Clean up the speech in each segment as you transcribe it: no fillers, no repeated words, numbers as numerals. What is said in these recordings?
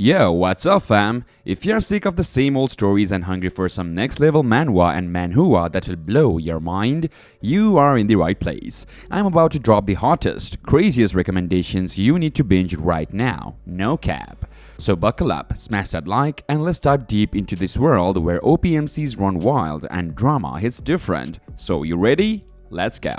Yo, what's up fam? If you're sick of the same old stories and hungry for some next level manhwa and manhwa that will blow your mind, you are in the right place. I'm about to drop the hottest, craziest recommendations you need to binge right now, no cap. So buckle up, smash that like, and let's dive deep into this world where OPMCs run wild and drama hits different. So you ready? Let's go.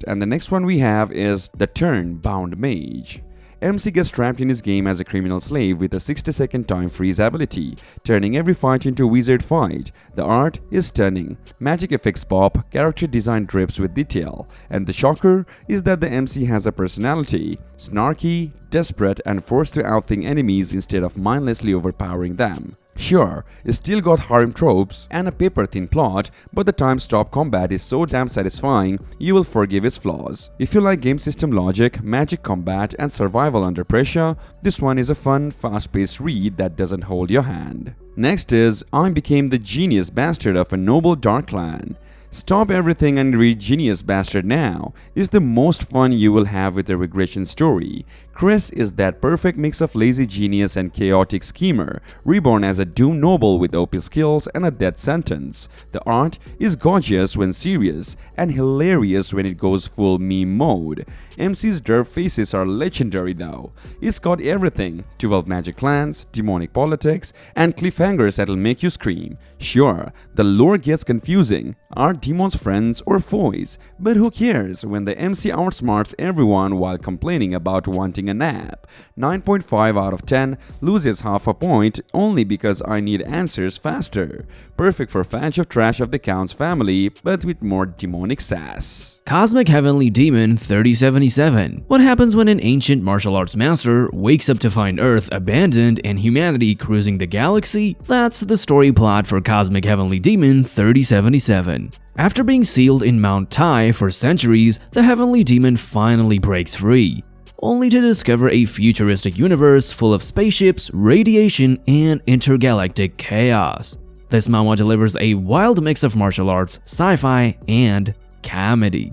And the next one we have is the Turnbound Mage. MC gets trapped in his game as a criminal slave with a 60-second time freeze ability, turning every fight into a wizard fight. The art is stunning, magic effects pop, character design drips with detail, and the shocker is that the MC has a personality, snarky, desperate, and forced to outthink enemies instead of mindlessly overpowering them. Sure, it's still got harem tropes and a paper-thin plot, but the time-stop combat is so damn satisfying, you will forgive its flaws. If you like game system logic, magic combat, and survival under pressure, this one is a fun, fast-paced read that doesn't hold your hand. Next is I Became the Genius Bastard of a Noble Dark Clan. Stop everything and read Genius Bastard now. It's the most fun you will have with a regression story. Chris is that perfect mix of lazy genius and chaotic schemer, reborn as a doomed noble with OP skills and a death sentence. The art is gorgeous when serious and hilarious when it goes full meme mode. MC's derp faces are legendary though. It's got everything: 12 magic clans, demonic politics, and cliffhangers that'll make you scream. Sure, the lore gets confusing. Are demons friends or foes? But who cares when the MC outsmarts everyone while complaining about wanting a nap? 9.5 out of 10 loses half a point only because I need answers faster. Perfect for fans of Trash of the Count's family, but with more demonic sass. Cosmic Heavenly Demon 3077. What happens when an ancient martial arts master wakes up to find Earth abandoned and humanity cruising the galaxy? That's the story plot for Cosmic Heavenly Demon 3077. After being sealed in Mount Tai for centuries, the Heavenly Demon finally breaks free, only to discover a futuristic universe full of spaceships, radiation, and intergalactic chaos. This manhwa delivers a wild mix of martial arts, sci-fi, and comedy.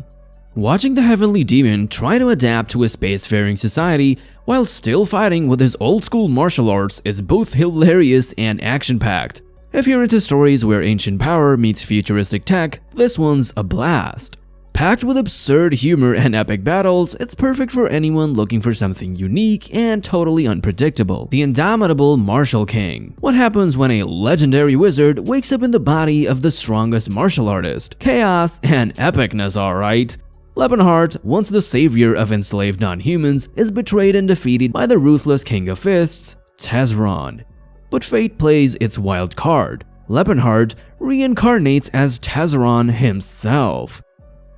Watching the Heavenly Demon try to adapt to a spacefaring society while still fighting with his old-school martial arts is both hilarious and action-packed. If you're into stories where ancient power meets futuristic tech, this one's a blast. Packed with absurd humor and epic battles, it's perfect for anyone looking for something unique and totally unpredictable. The Indomitable Martial King. What happens when a legendary wizard wakes up in the body of the strongest martial artist? Chaos and epicness, alright. Lebenhart, once the savior of enslaved non-humans, is betrayed and defeated by the ruthless King of Fists, Tezron. But fate plays its wild card. Lebenhart reincarnates as Tezron himself.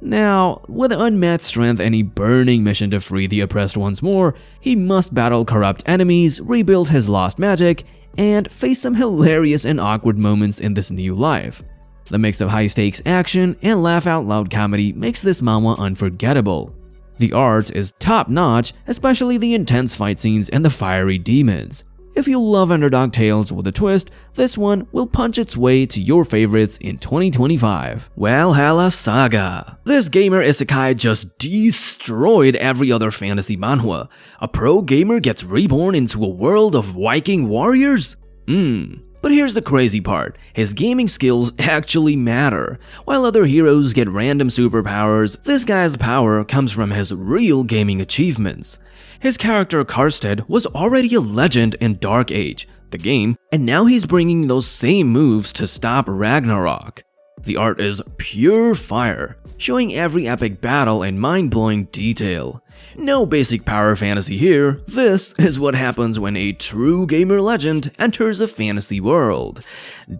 Now, with unmatched strength and a burning mission to free the oppressed once more, he must battle corrupt enemies, rebuild his lost magic, and face some hilarious and awkward moments in this new life. The mix of high-stakes action and laugh-out-loud comedy makes this manhwa unforgettable. The art is top-notch, especially the intense fight scenes and the fiery demons. If you love underdog tales with a twist, this one will punch its way to your favorites in 2025. Valhalla Saga. This gamer isekai just destroyed every other fantasy manhwa. A pro gamer gets reborn into a world of Viking warriors? But here's the crazy part, his gaming skills actually matter. While other heroes get random superpowers, this guy's power comes from his real gaming achievements. His character Karsted was already a legend in Dark Age, the game, and now he's bringing those same moves to stop Ragnarok. The art is pure fire, showing every epic battle in mind-blowing detail. No basic power fantasy here, this is what happens when a true gamer legend enters a fantasy world.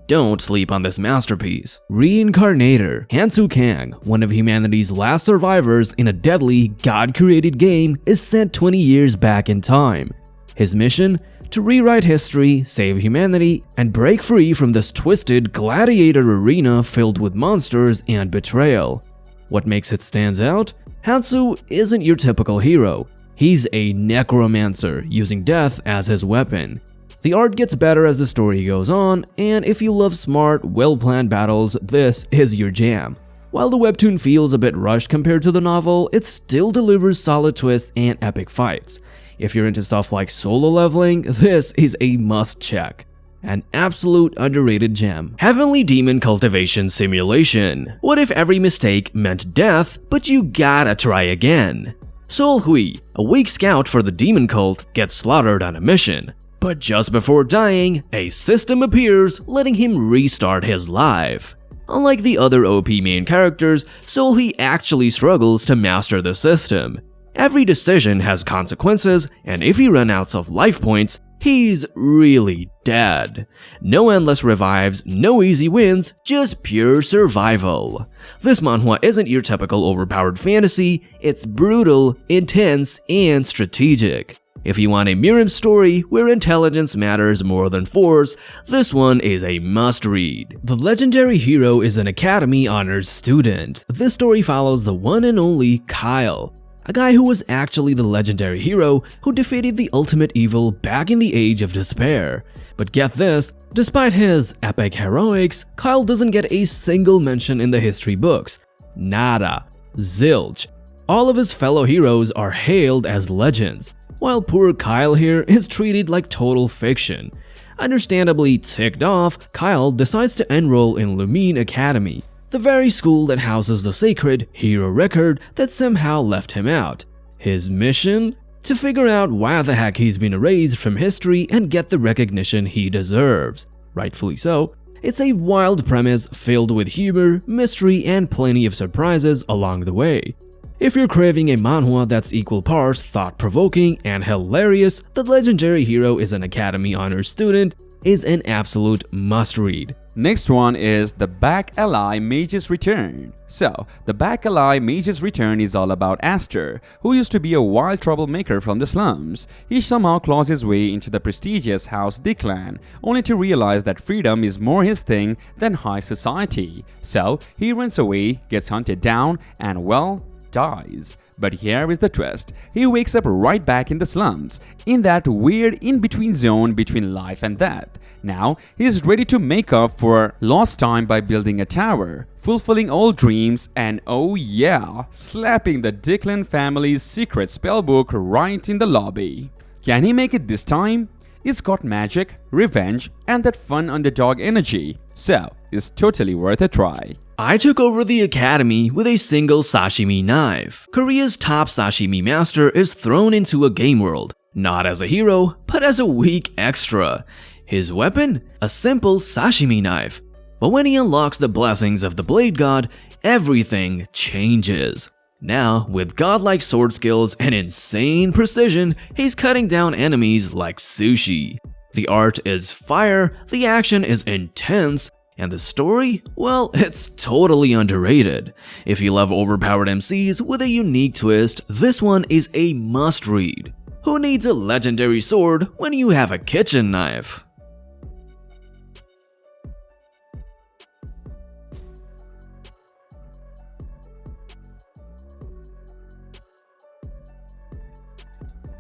Don't sleep on this masterpiece. Reincarnator. Hansu Kang, one of humanity's last survivors in a deadly, god-created game, is sent 20 years back in time. His mission? To rewrite history, save humanity, and break free from this twisted gladiator arena filled with monsters and betrayal. What makes it stand out? Hansu isn't your typical hero. He's a necromancer using death as his weapon. The art gets better as the story goes on, and if you love smart, well-planned battles, this is your jam. While the webtoon feels a bit rushed compared to the novel, it still delivers solid twists and epic fights. If you're into stuff like solo leveling, this is a must-check. An absolute underrated gem. Heavenly Demon Cultivation Simulation. What if every mistake meant death, but you gotta try again? Soulhi, a weak scout for the demon cult, gets slaughtered on a mission. But just before dying, a system appears, letting him restart his life. Unlike the other OP main characters, Soulhi actually struggles to master the system. Every decision has consequences, and if he runs out of life points, he's really dead. No endless revives, no easy wins, just pure survival. This manhwa isn't your typical overpowered fantasy, it's brutal, intense, and strategic. If you want a Mirim story where intelligence matters more than force, this one is a must-read. The legendary hero is an Academy Honors student. This story follows the one and only Kyle, a guy who was actually the legendary hero who defeated the ultimate evil back in the Age of Despair. But get this, despite his epic heroics, Kyle doesn't get a single mention in the history books. Nada. Zilch. All of his fellow heroes are hailed as legends, while poor Kyle here is treated like total fiction. Understandably ticked off, Kyle decides to enroll in Lumine Academy, the very school that houses the sacred hero record that somehow left him out. His mission? To figure out why the heck he's been erased from history and get the recognition he deserves. Rightfully so. It's a wild premise filled with humor, mystery, and plenty of surprises along the way. If you're craving a manhwa that's equal parts thought-provoking and hilarious, the legendary hero is an Academy Honors student is an absolute must-read. Next one is The Back Ally Mage's Return. So, The Back Ally Mage's Return is all about Aster, who used to be a wild troublemaker from the slums. He somehow claws his way into the prestigious House D clan, only to realize that freedom is more his thing than high society. So, he runs away, gets hunted down, and well, dies. But here is the twist. He wakes up right back in the slums, in that weird in-between zone between life and death. Now, he is ready to make up for lost time by building a tower, fulfilling old dreams, and oh yeah, slapping the Declan family's secret spellbook right in the lobby. Can he make it this time? It's got magic, revenge, and that fun underdog energy, so it's totally worth a try. I took over the academy with a single sashimi knife. Korea's top sashimi master is thrown into a game world, not as a hero, but as a weak extra. His weapon? A simple sashimi knife. But when he unlocks the blessings of the Blade God, everything changes. Now, with godlike sword skills and insane precision, he's cutting down enemies like sushi. The art is fire, the action is intense, and the story? Well, it's totally underrated. If you love overpowered MCs with a unique twist, this one is a must-read. Who needs a legendary sword when you have a kitchen knife?